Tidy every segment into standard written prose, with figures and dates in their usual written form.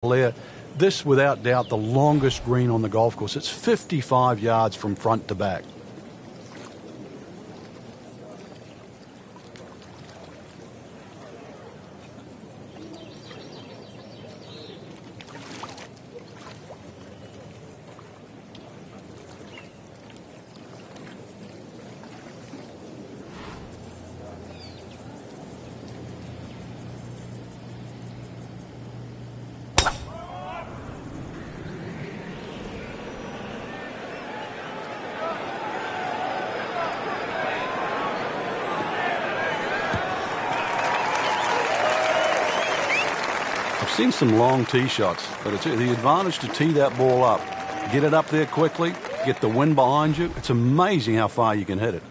Blair. This, without doubt, the longest green on the golf course. It's 55 yards from front to back. Seen some long tee shots, but it's the advantage to tee that ball up, get it up there quickly, get the wind behind you. It's amazing how far you can hit it.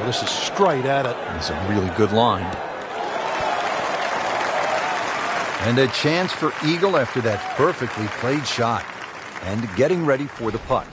This is straight at it. It's a really good line. And a chance for eagle after that perfectly played shot. And getting ready for the putt.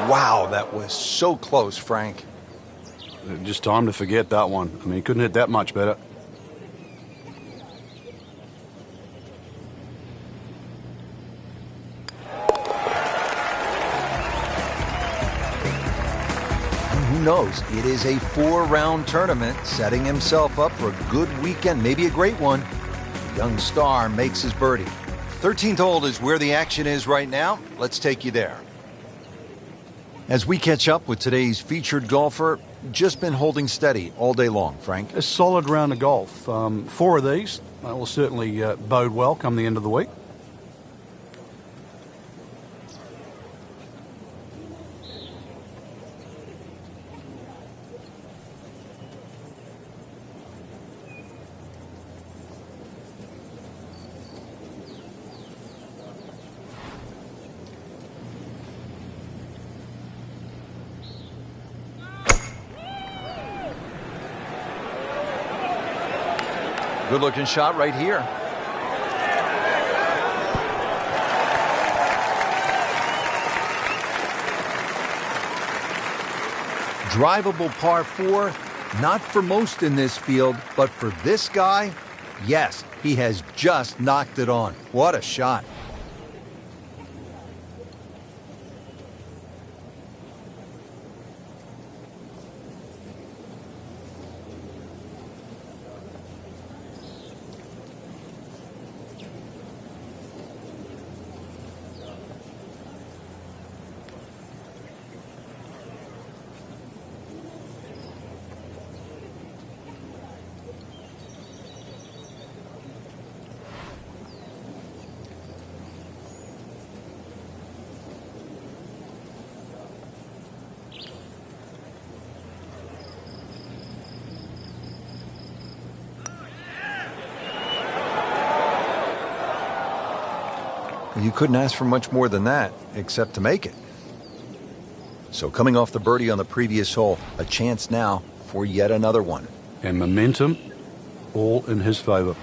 Wow, that was so close, Frank. Just time to forget that one. I mean, he couldn't hit that much better. Who knows? It is a 4-round tournament, setting himself up for a good weekend, maybe a great one. The young star makes his birdie. 13th hole is where the action is right now. Let's take you there. As we catch up with today's featured golfer, just been holding steady all day long, Frank. A solid round of golf. 4 of these will certainly bode well come the end of the week. Good-looking shot right here. Drivable par 4, not for most in this field, but for this guy, yes, he has just knocked it on. What a shot. You couldn't ask for much more than that, except to make it. So coming off the birdie on the previous hole, a chance now for yet another one. And momentum all in his favor.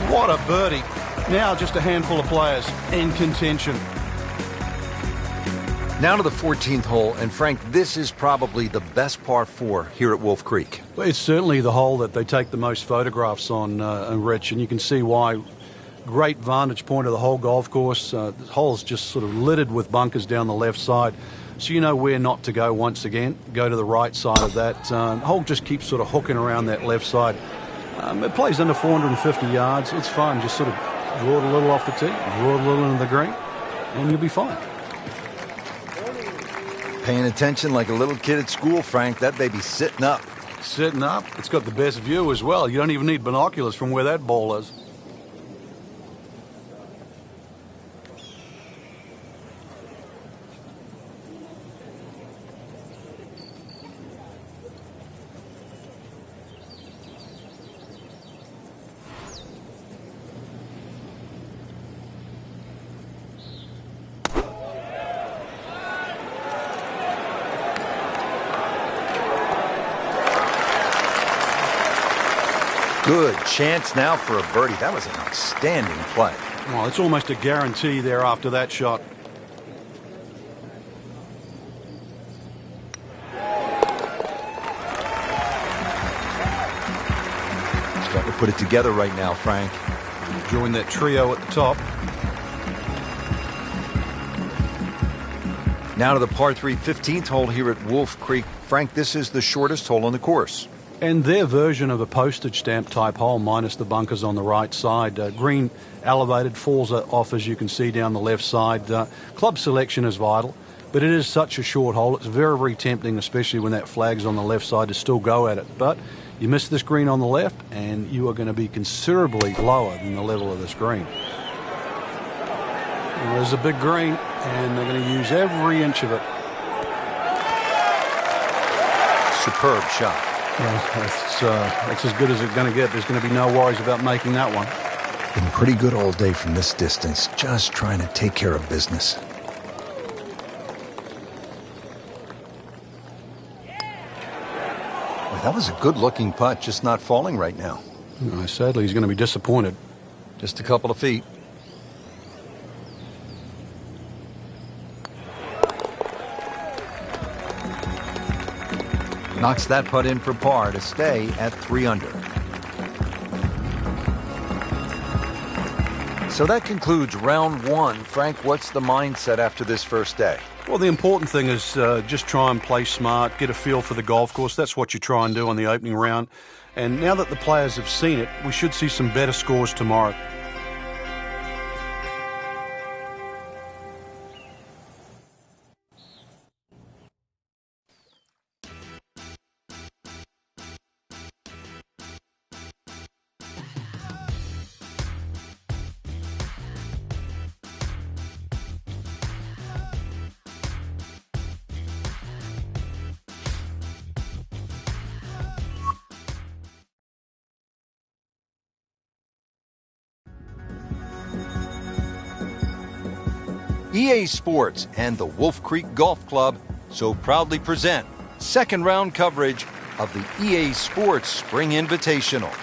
What a birdie. Now just a handful of players in contention. Now to the 14th hole, and Frank, this is probably the best par 4 here at Wolf Creek. Well, it's certainly the hole that they take the most photographs on, Rich, and you can see why Great vantage point of the whole golf course. The hole's just sort of littered with bunkers down the left side, so you know where not to go once again. Go to the right side of that. Hole just keeps sort of hooking around that left side. It plays under 450 yards. It's fun. Just sort of draw it a little off the tee, draw it a little into the green, and you'll be fine. Paying attention like a little kid at school, Frank. That baby's sitting up. Sitting up. It's got the best view as well. You don't even need binoculars from where that ball is. Good chance now for a birdie. That was an outstanding play. Well, it's almost a guarantee there after that shot. Starting to put it together right now, Frank. Join that trio at the top. Now to the par 3 15th hole here at Wolf Creek. Frank, this is the shortest hole on the course. And their version of a postage stamp type hole, minus the bunkers on the right side. Green elevated, falls off as you can see down the left side. Club selection is vital, but it is such a short hole. It's very, very tempting, especially when that flag's on the left side, to still go at it. But you miss this green on the left, and you are going to be considerably lower than the level of this green. And there's a big green, and they're going to use every inch of it. Superb shot. That's as good as it's going to get. There's going to be no worries about making that one. Been pretty good all day from this distance, just trying to take care of business. Well, that was a good-looking putt, just not falling right now. Sadly, he's going to be disappointed. Just a couple of feet. Knocks that putt in for par to stay at 3 under. So that concludes round 1. Frank, what's the mindset after this first day? Well, the important thing is just try and play smart, get a feel for the golf course. That's what you try and do on the opening round. And now that the players have seen it, we should see some better scores tomorrow. EA Sports and the Wolf Creek Golf Club so proudly present second round coverage of the EA Sports Spring Invitational.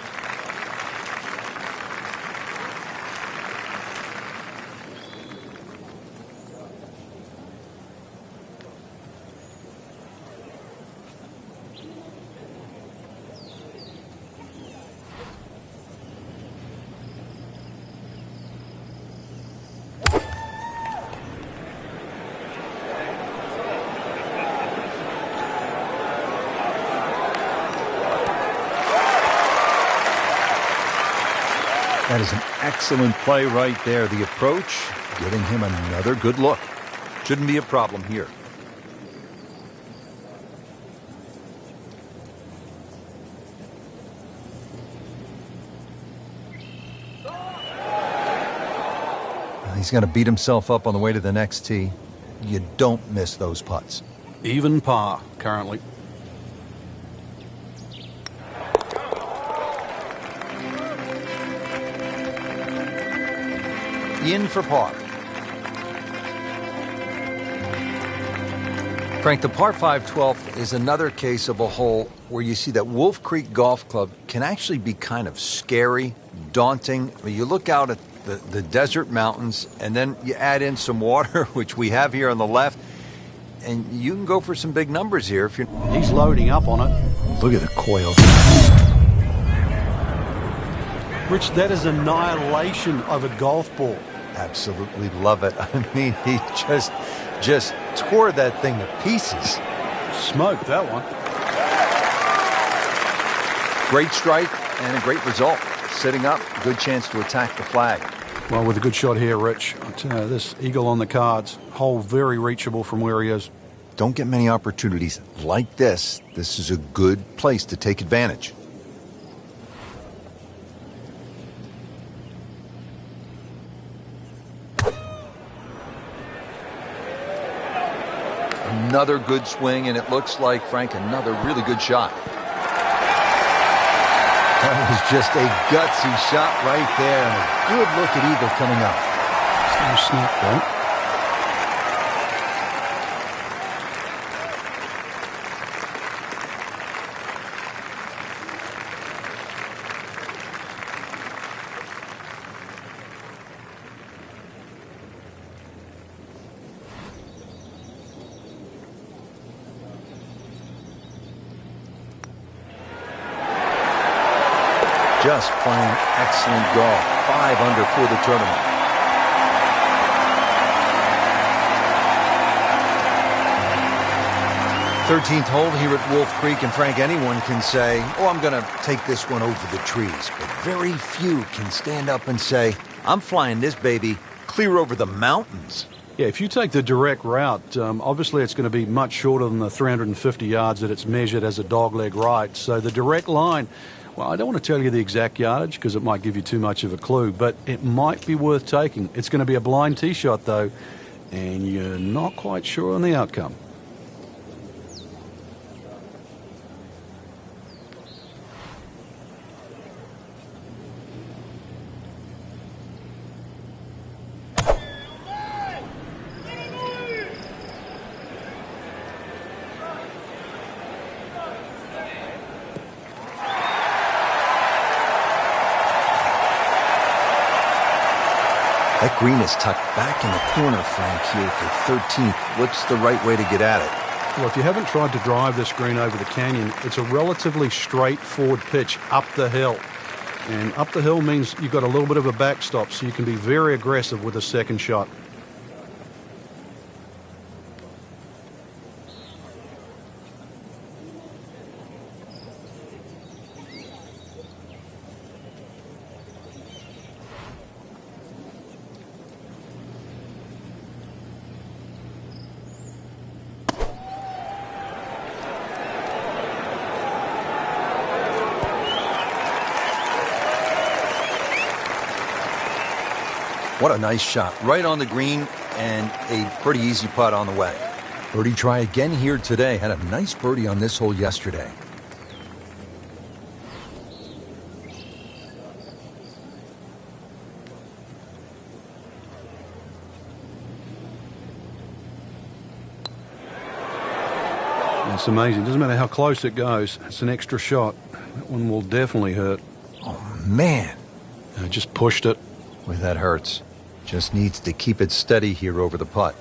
That is an excellent play right there. The approach, giving him another good look. Shouldn't be a problem here. He's going to beat himself up on the way to the next tee. You don't miss those putts. Even par currently. In for par. Frank, the par 5 12th is another case of a hole where you see that Wolf Creek Golf Club can actually be kind of scary, daunting. I mean, you look out at the desert mountains, and then you add in some water, which we have here on the left, and you can go for some big numbers here. If you're... He's loading up on it. Look at the coil. Rich, that is annihilation of a golf ball. Absolutely love it. I mean, he just tore that thing to pieces. Smoked that one. Great strike and a great result. Sitting up, good chance to attack the flag. Well, with a good shot here, Rich, I'll tell you, this eagle on the cards, hole very reachable from where he is. Don't get many opportunities like this. This is a good place to take advantage. Another good swing, and it looks like, Frank, another really good shot. That was just a gutsy shot right there, and a good look at eagle coming up. No snap, though. Just playing excellent golf. 5 under for the tournament. '13th hole here at Wolf Creek, and Frank, anyone can say, oh, I'm going to take this one over the trees. But very few can stand up and say, I'm flying this baby clear over the mountains. Yeah, if you take the direct route, obviously it's going to be much shorter than the 350 yards that it's measured as a dogleg right. So the direct line, well, I don't want to tell you the exact yardage because it might give you too much of a clue, but it might be worth taking. It's going to be a blind tee shot, though, and you're not quite sure on the outcome. That green is tucked back in the corner, Frank, here for 13th. What's the right way to get at it? Well, if you haven't tried to drive this green over the canyon, it's a relatively straightforward pitch up the hill. And up the hill means you've got a little bit of a backstop, so you can be very aggressive with a second shot. What a nice shot. Right on the green and a pretty easy putt on the way. Birdie try again here today. Had a nice birdie on this hole yesterday. It's amazing. Doesn't matter how close it goes. It's an extra shot. That one will definitely hurt. Oh, man. I just pushed it. Boy, that hurts. Just needs to keep it steady here over the putt.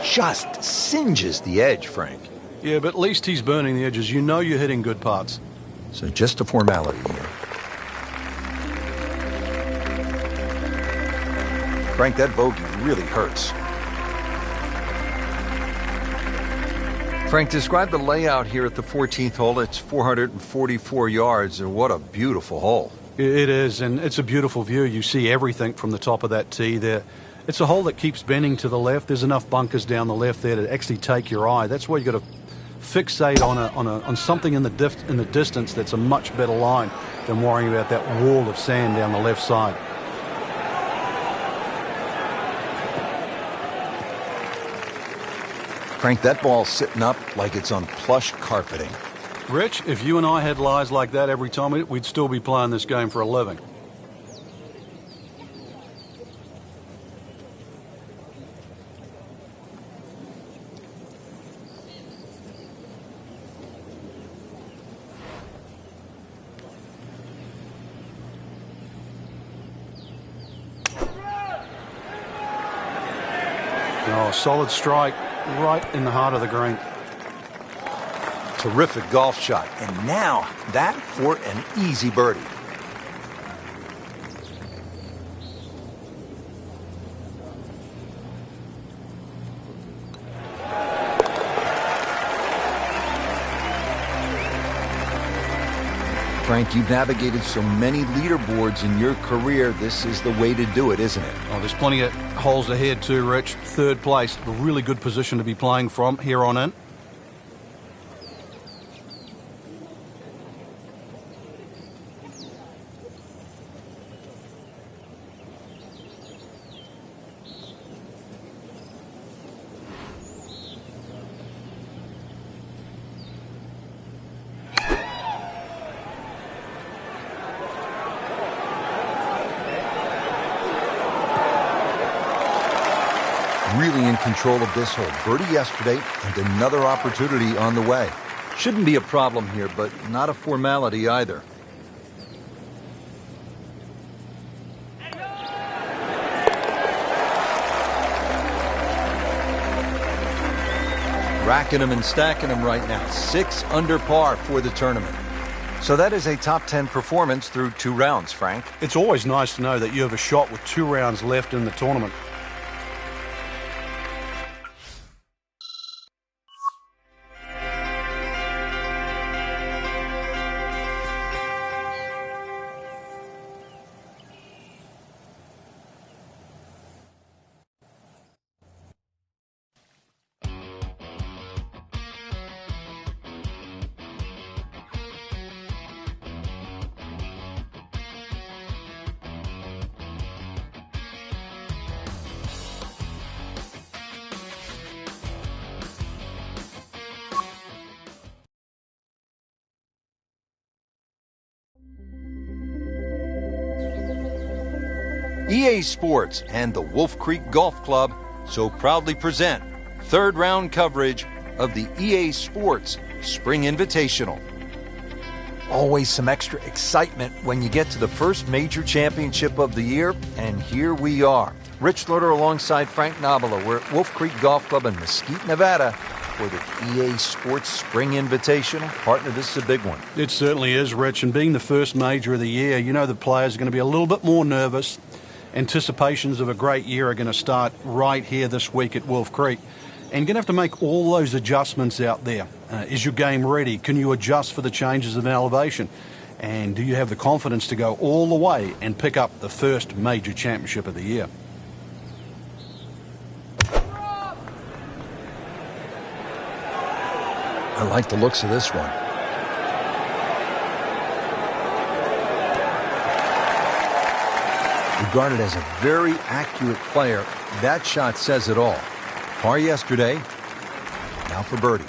Just singes the edge, Frank. Yeah, but at least he's burning the edges. You know you're hitting good putts. So just a formality here. Frank, that bogey really hurts. Frank, describe the layout here at the 14th hole. It's 444 yards, and what a beautiful hole. It is, and it's a beautiful view. You see everything from the top of that tee there. It's a hole that keeps bending to the left. There's enough bunkers down the left there to actually take your eye. That's why you got to fixate on something in the distance that's a much better line than worrying about that wall of sand down the left side. Frank, that ball's sitting up like it's on plush carpeting. Rich, if you and I had lies like that every time, we'd still be playing this game for a living. Oh, solid strike right in the heart of the green. Terrific golf shot. And now that for an easy birdie. Frank, you've navigated so many leaderboards in your career. This is the way to do it, isn't it? Oh, there's plenty of holes ahead too, Rich. Third place, a really good position to be playing from here on in. Really in control of this hole. Birdie yesterday and another opportunity on the way. Shouldn't be a problem here, but not a formality either. Racking them and stacking them right now. 6 under par for the tournament. So that is a top 10 performance through 2 rounds, Frank. It's always nice to know that you have a shot with 2 rounds left in the tournament. EA Sports and the Wolf Creek Golf Club so proudly present third round coverage of the EA Sports Spring Invitational. Always some extra excitement when you get to the first major championship of the year, and here we are. Rich Loader alongside Frank Nobilo. We're at Wolf Creek Golf Club in Mesquite, Nevada for the EA Sports Spring Invitational. Partner, this is a big one. It certainly is, Rich, and being the first major of the year, you know the players are going to be a little bit more nervous. Anticipations of a great year are going to start right here this week at Wolf Creek. And you're going to have to make all those adjustments out there. Is your game ready? Can you adjust for the changes in elevation? And do you have the confidence to go all the way and pick up the first major championship of the year? I like the looks of this one. Regarded as a very accurate player, that shot says it all. Par yesterday, now for birdie.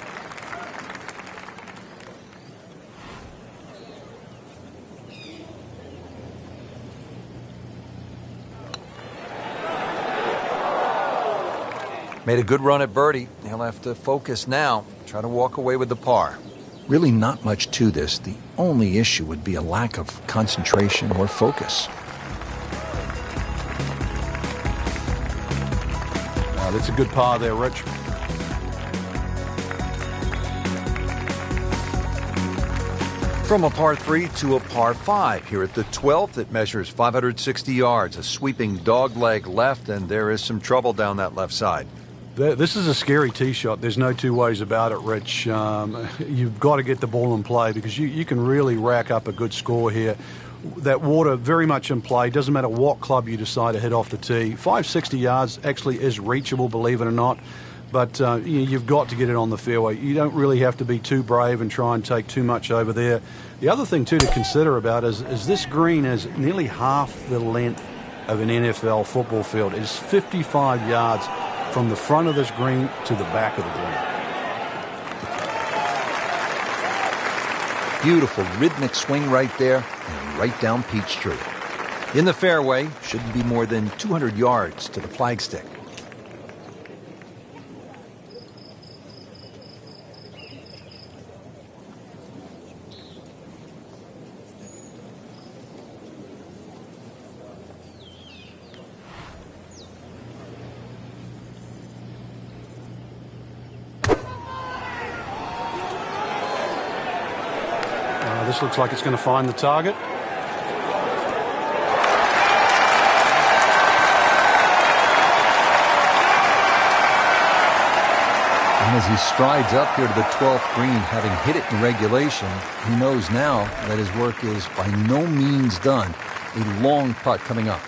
Made a good run at birdie. He'll have to focus now, try to walk away with the par. Really not much to this. The only issue would be a lack of concentration or focus. That's a good par there, Rich. From a par 3 to a par 5 here at the 12th. It measures 560 yards, a sweeping dog leg left, and there is some trouble down that left side. This is a scary tee shot. There's no two ways about it, Rich. You've got to get the ball in play because you can really rack up a good score here. That water very much in play. Doesn't matter what club you decide to hit off the tee. 560 yards actually is reachable, believe it or not. But you've got to get it on the fairway. You don't really have to be too brave and try and take too much over there. The other thing, too, to consider about is this green is nearly half the length of an NFL football field. It's 55 yards from the front of this green to the back of the green. Beautiful rhythmic swing right there and right down Peachtree. In the fairway, shouldn't be more than 200 yards to the flagstick. This looks like it's going to find the target. And as he strides up here to the 12th green, having hit it in regulation, he knows now that his work is by no means done. A long putt coming up.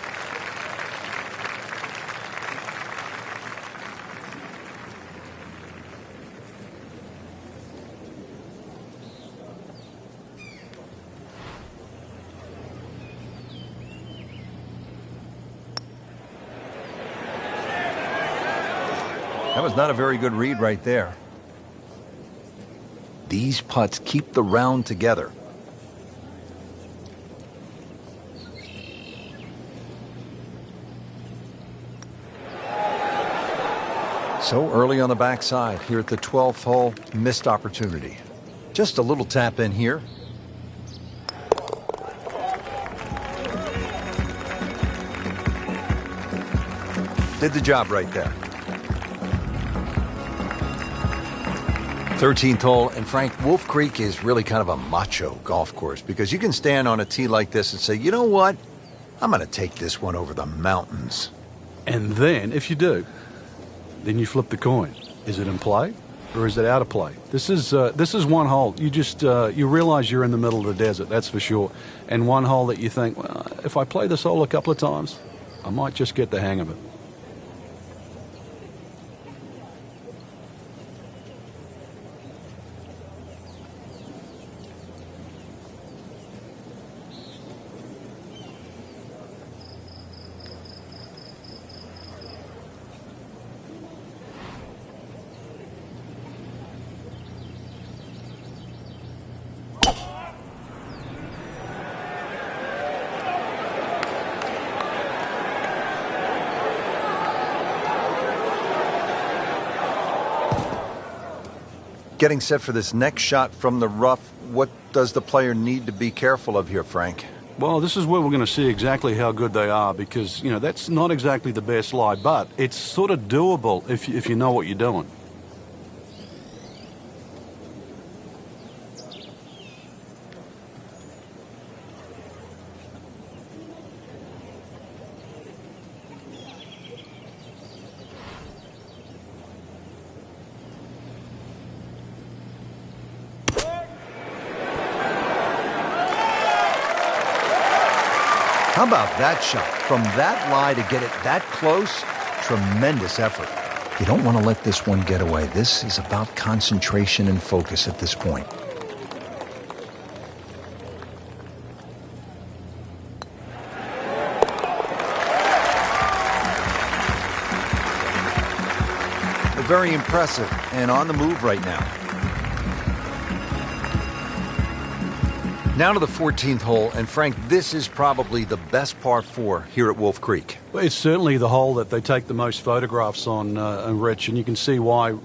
That was not a very good read right there. These putts keep the round together. So early on the backside here at the 12th hole, missed opportunity. Just a little tap in here. Did the job right there. 13th hole, and Frank, Wolf Creek is really kind of a macho golf course because you can stand on a tee like this and say, you know what? I'm going to take this one over the mountains. And then, if you do, then you flip the coin. Is it in play or is it out of play? This is one hole. You just you realize you're in the middle of the desert, that's for sure. And one hole that you think, well, if I play this hole a couple of times, I might just get the hang of it. Getting set for this next shot from the rough, what does the player need to be careful of here, Frank? Well, this is where we're going to see exactly how good they are because, you know, that's not exactly the best lie, but it's sort of doable if you know what you're doing. How about that shot? From that lie to get it that close, tremendous effort. You don't want to let this one get away. This is about concentration and focus at this point. Very impressive and on the move right now. Now to the 14th hole, and Frank, this is probably the best par 4 here at Wolf Creek. Well, it's certainly the hole that they take the most photographs on, Rich, and you can see why.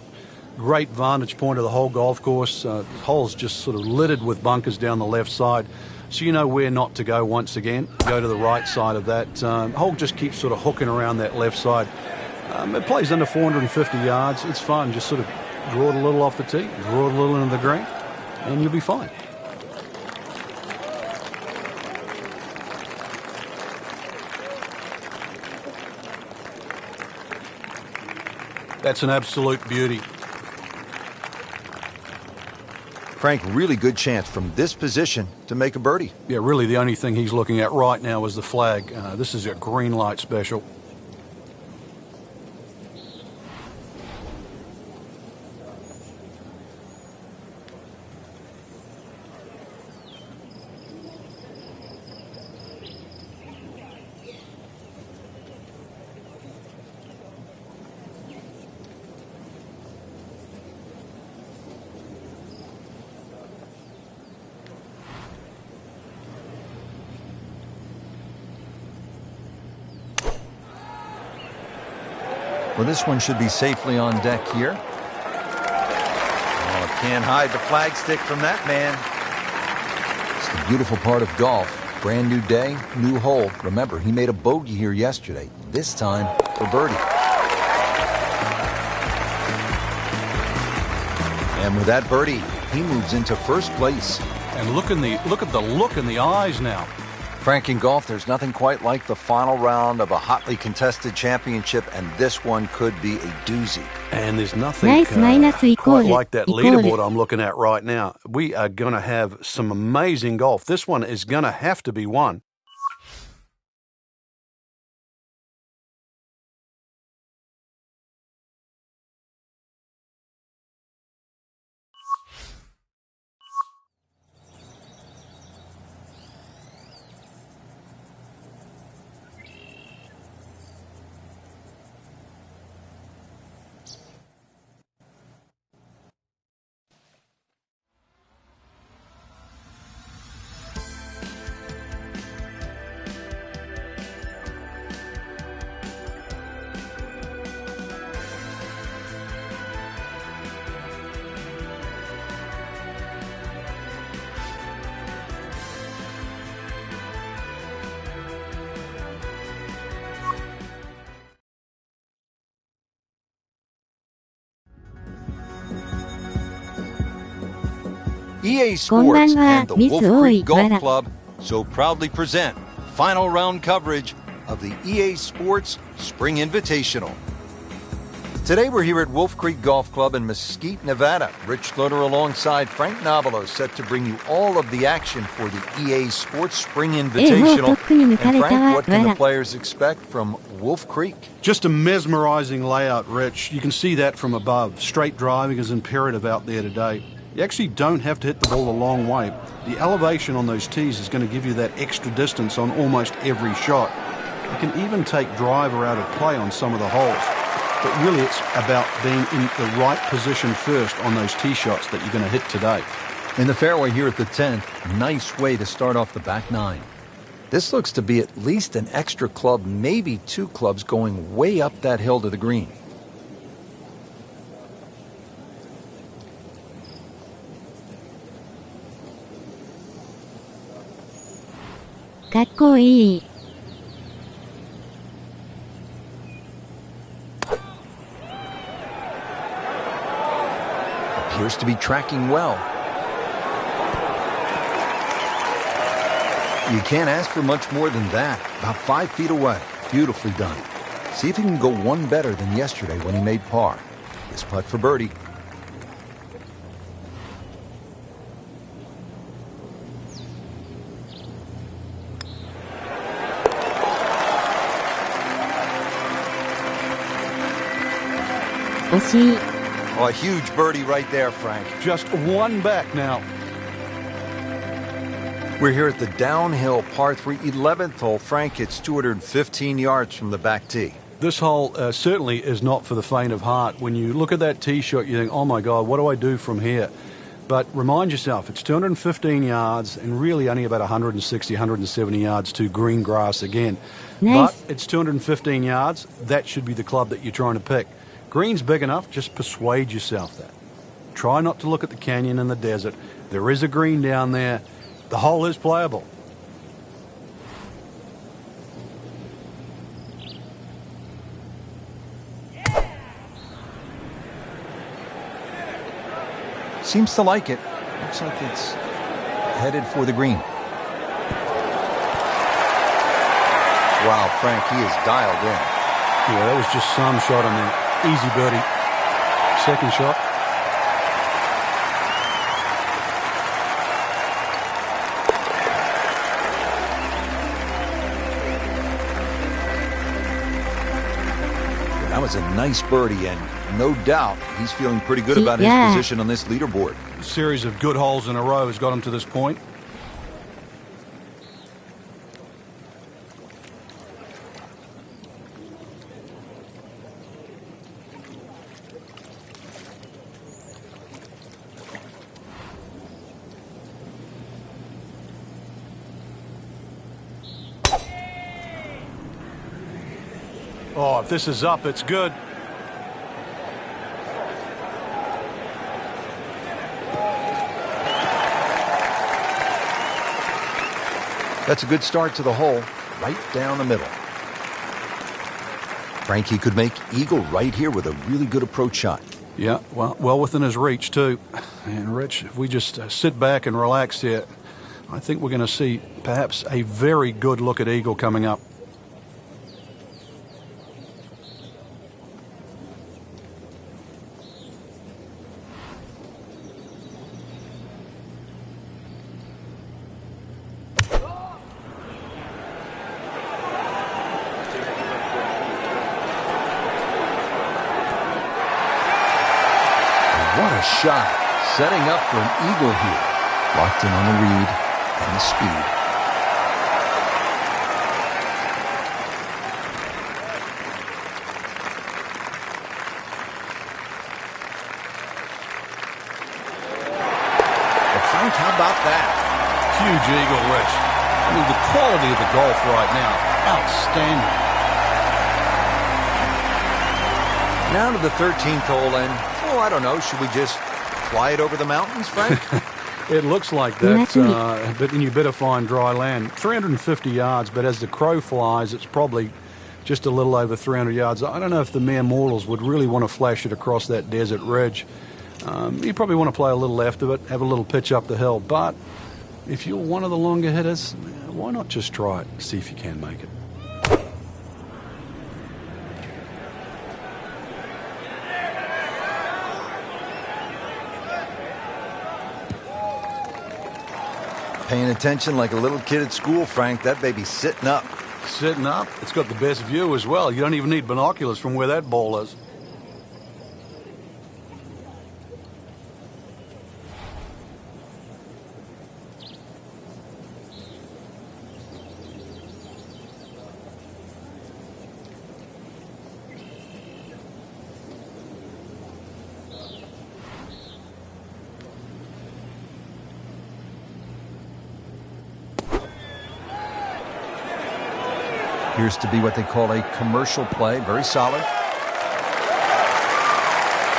Great vantage point of the whole golf course. The hole's just sort of littered with bunkers down the left side, so you know where not to go once again. Go to the right side of that. Hole just keeps sort of hooking around that left side. It plays under 450 yards. It's fun. Just sort of draw it a little off the tee, draw it a little into the green, and you'll be fine. That's an absolute beauty. Frank, really good chance from this position to make a birdie. Yeah, really the only thing he's looking at right now is the flag. This is a green light special. Well, this one should be safely on deck here. Oh, can't hide the flagstick from that man. It's the beautiful part of golf. Brand new day, new hole. Remember, he made a bogey here yesterday. This time for birdie. And with that birdie, he moves into first place. And look at the look in the eyes now. Frank, in golf, there's nothing quite like the final round of a hotly contested championship, and this one could be a doozy. And there's nothing quite like that leaderboard I'm looking at right now. We are going to have some amazing golf. This one is going to have to be won. EA Sports and the Wolf Creek Golf Club so proudly present final round coverage of the EA Sports Spring Invitational. Today we're here at Wolf Creek Golf Club in Mesquite, Nevada. Rich Schloter alongside Frank Nobilo set to bring you all of the action for the EA Sports Spring Invitational. And Frank, what can the players expect from Wolf Creek? Just a mesmerizing layout, Rich. You can see that from above. Straight driving is imperative out there today. You actually don't have to hit the ball a long way. The elevation on those tees is going to give you that extra distance on almost every shot. You can even take driver out of play on some of the holes. But really it's about being in the right position first on those tee shots that you're going to hit today. In the fairway here at the 10th, nice way to start off the back nine. This looks to be at least an extra club, maybe two clubs going way up that hill to the green. Appears to be tracking well. You can't ask for much more than that. About 5 feet away. Beautifully done. See if he can go one better than yesterday when he made par. This putt for birdie. Oh, a huge birdie right there, Frank. Just one back now. We're here at the downhill par 3 11th hole. Frank, it's 215 yards from the back tee. This hole certainly is not for the faint of heart. When you look at that tee shot, you think, oh my God, what do I do from here? But remind yourself, it's 215 yards and really only about 160, 170 yards to green grass again. Nice. But it's 215 yards. That should be the club that you're trying to pick. Green's big enough, just persuade yourself that. Try not to look at the canyon and the desert. There is a green down there. The hole is playable. Seems to like it. Looks like it's headed for the green. Wow, Frank, he is dialed in. Yeah, that was just some shot on there. Easy birdie. Second shot. That was a nice birdie, and no doubt he's feeling pretty good about his position on this leaderboard. A series of good holes in a row has got him to this point. Oh, if this is up, it's good. That's a good start to the hole, right down the middle. Frankie could make eagle right here with a really good approach shot. Yeah, well within his reach, too. And, Rich, if we just sit back and relax here, I think we're going to see perhaps a very good look at eagle coming up. What a shot. Setting up for an eagle here. Locked in on the read and the speed. Well, Frank, how about that? Huge eagle, Rich. I mean, the quality of the golf right now, outstanding. Now to the 13th hole, and, I don't know, should we just fly it over the mountains, Frank? It looks like that, but then you better find dry land. 350 yards, but as the crow flies, it's probably just a little over 300 yards. I don't know if the mere mortals would really want to flash it across that desert ridge. You probably want to play a little left of it, have a little pitch up the hill, but if you're one of the longer hitters, why not just try it, see if you can make it. Paying attention like a little kid at school, Frank. That baby's sitting up. Sitting up? It's got the best view as well. You don't even need binoculars from where that ball is. Appears to be what they call a commercial play. Very solid.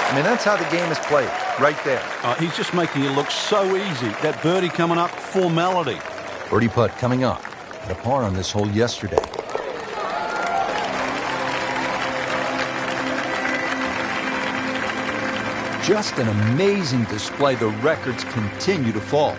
I mean, that's how the game is played, right there. He's just making it look so easy. That birdie coming up, formality. Birdie putt coming up. Had a par on this hole yesterday. Just an amazing display. The records continue to fall.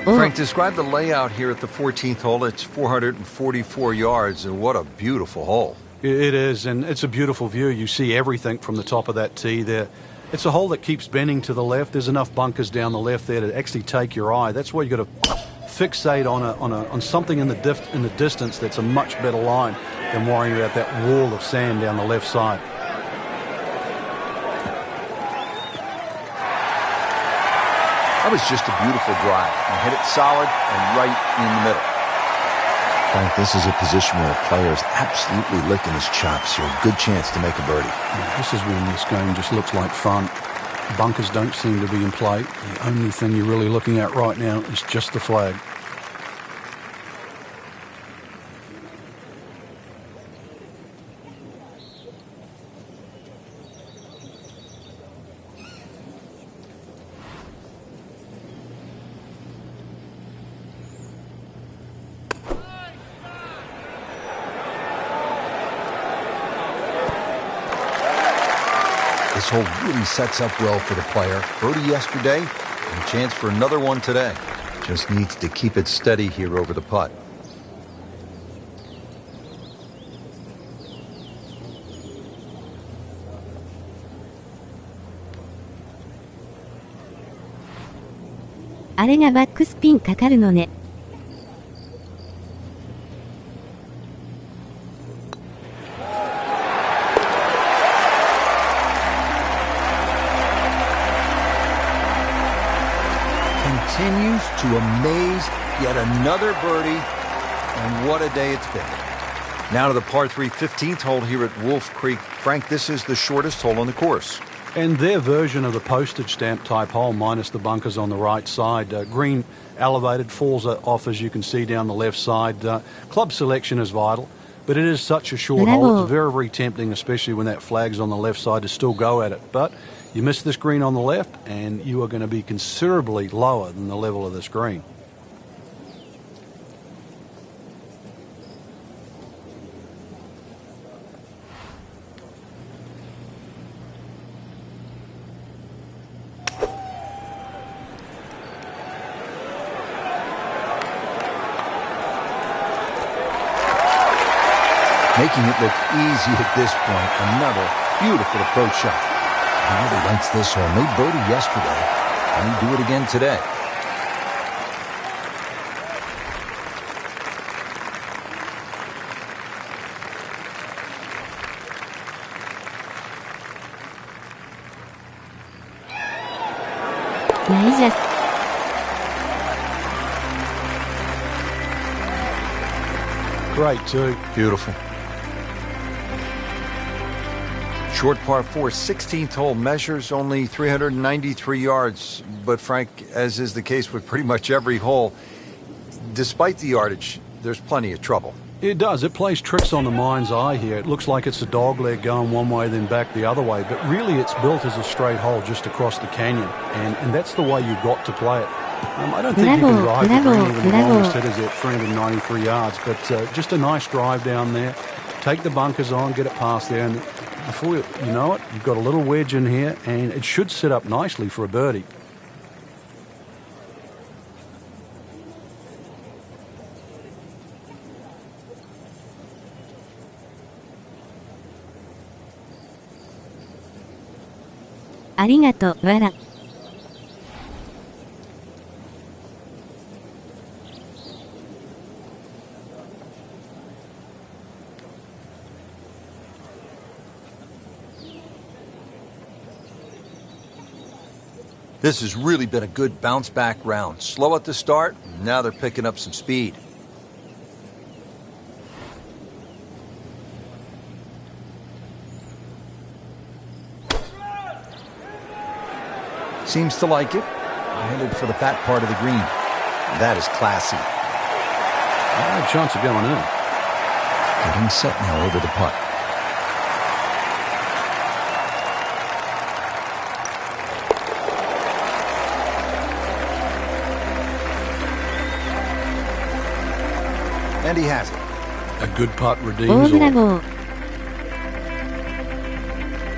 Frank, describe the layout here at the 14th hole. It's 444 yards, and what a beautiful hole. It is, and it's a beautiful view. You see everything from the top of that tee there. It's a hole that keeps bending to the left. There's enough bunkers down the left there to actually take your eye. That's why you got to fixate on something in the distance that's a much better line than worrying about that wall of sand down the left side. That was just a beautiful drive. You hit it solid and right in the middle. Frank, this is a position where a player is absolutely licking his chops here. Good chance to make a birdie. Yeah, this is when this game just looks like fun. Bunkers don't seem to be in play. The only thing you're really looking at right now is just the flag. This hole really sets up well for the player. Birdie yesterday, and a chance for another one today. Just needs to keep it steady here over the putt.あれがバックスピンかかるのね。Continues to amaze, yet another birdie, and what a day it's been. Now to the par 3 15th hole here at Wolf Creek. Frank, this is the shortest hole on the course. And their version of the postage stamp type hole, minus the bunkers on the right side. Green elevated, falls off as you can see down the left side. Club selection is vital, but it is such a short hole. It's very, very tempting, especially when that flag's on the left side, to still go at it. But you miss this green on the left, and you are going to be considerably lower than the level of this green. making it look easy at this point. Another beautiful approach shot. He really likes this hole. Made birdie yesterday, and he'd do it again today. Nice. Great too. Beautiful. Short par 4, 16th hole, measures only 393 yards. But Frank, as is the case with pretty much every hole, despite the yardage, there's plenty of trouble. It does. It plays tricks on the mind's eye here. It looks like it's a dog leg going one way, then back the other way. But really, it's built as a straight hole just across the canyon. And that's the way you've got to play it. I don't think you can drive the green even the longest hitters at 393 yards. But just a nice drive down there. Take the bunkers on, get it past there. And before you know it, you've got a little wedge in here. And it should set up nicely for a birdie. Arigato, Wara. This has really been a good bounce-back round. Slow at the start, now they're picking up some speed. Seems to like it. Headed for the fat part of the green. That is classy. A chance of going in. Getting set now over the putt. And he has it. A good putt redeems all.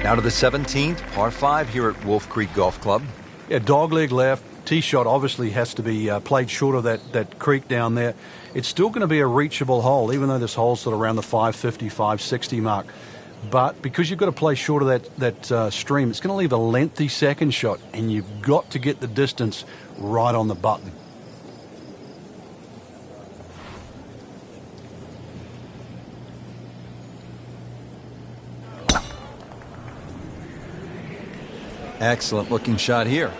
Now to the 17th, par 5 here at Wolf Creek Golf Club. Yeah, dogleg left. Tee shot obviously has to be played short of that creek down there. It's still going to be a reachable hole, even though this hole's sort of around the 550, 560 mark. But because you've got to play short of that stream, it's going to leave a lengthy second shot, and you've got to get the distance right on the button. Excellent looking shot here.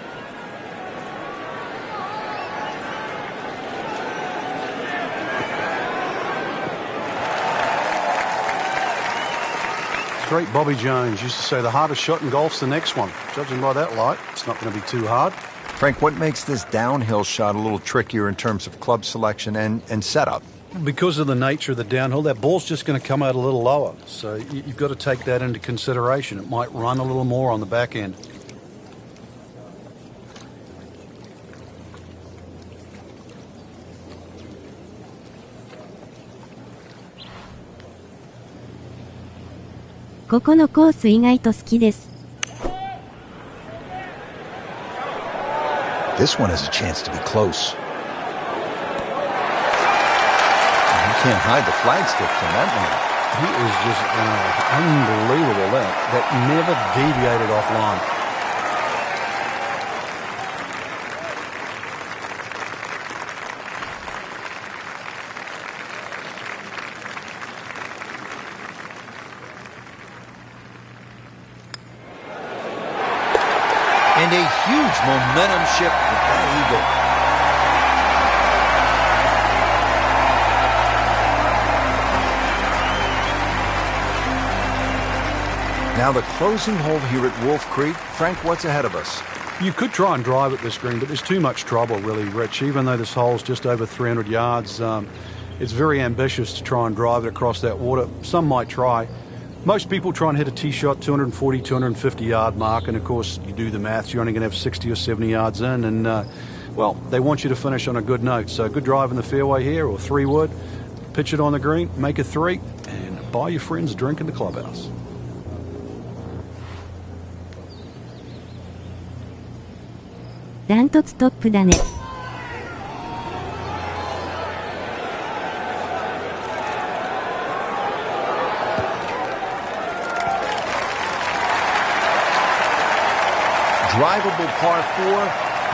Great Bobby Jones used to say the hardest shot in golf's the next one. Judging by that light, it's not going to be too hard. Frank, what makes this downhill shot a little trickier in terms of club selection and setup? Because of the nature of the downhill, that ball's just going to come out a little lower. So you've got to take that into consideration. It might run a little more on the back end. This one has a chance to be close. You can't hide the flagstick from that man. He is just unbelievable. That never deviated offline. And a huge momentum shift with that eagle. Now the closing hole here at Wolf Creek. Frank, what's ahead of us? You could try and drive at this green, but there's too much trouble, really, Rich. Even though this hole's just over 300 yards, it's very ambitious to try and drive it across that water. Some might try. Most people try and hit a tee shot 240, 250 yard mark, and of course you do the maths, you're only going to have 60 or 70 yards in, and well, they want you to finish on a good note. So good drive in the fairway here, or 3-wood, pitch it on the green, make a 3, and buy your friends a drink in the clubhouse. drivable par 4.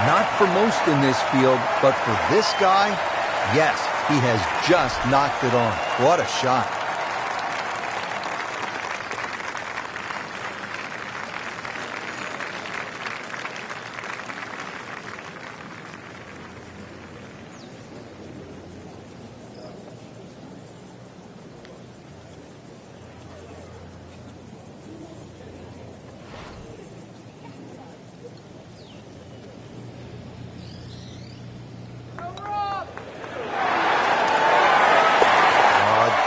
Not for most in this field, but for this guy, yes, he has just knocked it on. What a shot.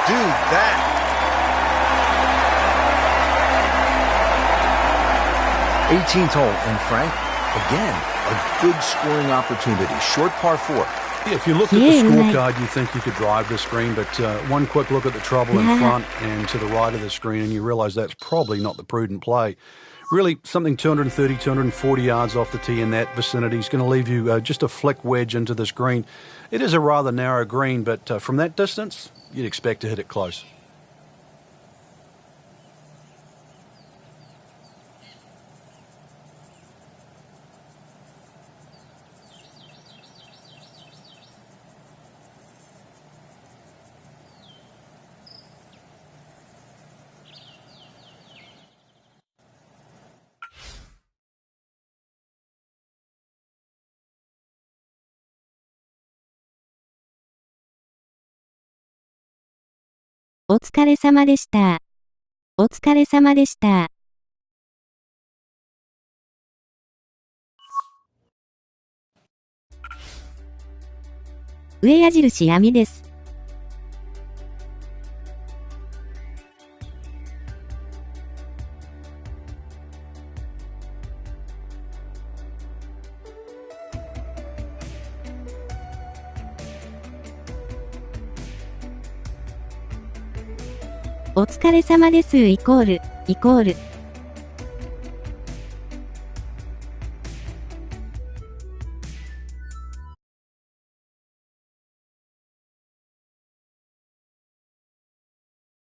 Do that. Eighteenth hole, and Frank, again, a good scoring opportunity. Short par 4. Yeah, if you look at the scorecard, you think you could drive this green, but one quick look at the trouble in front and to the right of the screen, and you realize that's probably not the prudent play. Really, something 230, 240 yards off the tee in that vicinity is going to leave you just a flick wedge into this green. It is a rather narrow green, but from that distance, you'd expect to hit it close.お疲れ様でした。お疲れ様でした。上矢印闇です。お疲れ様ですイコール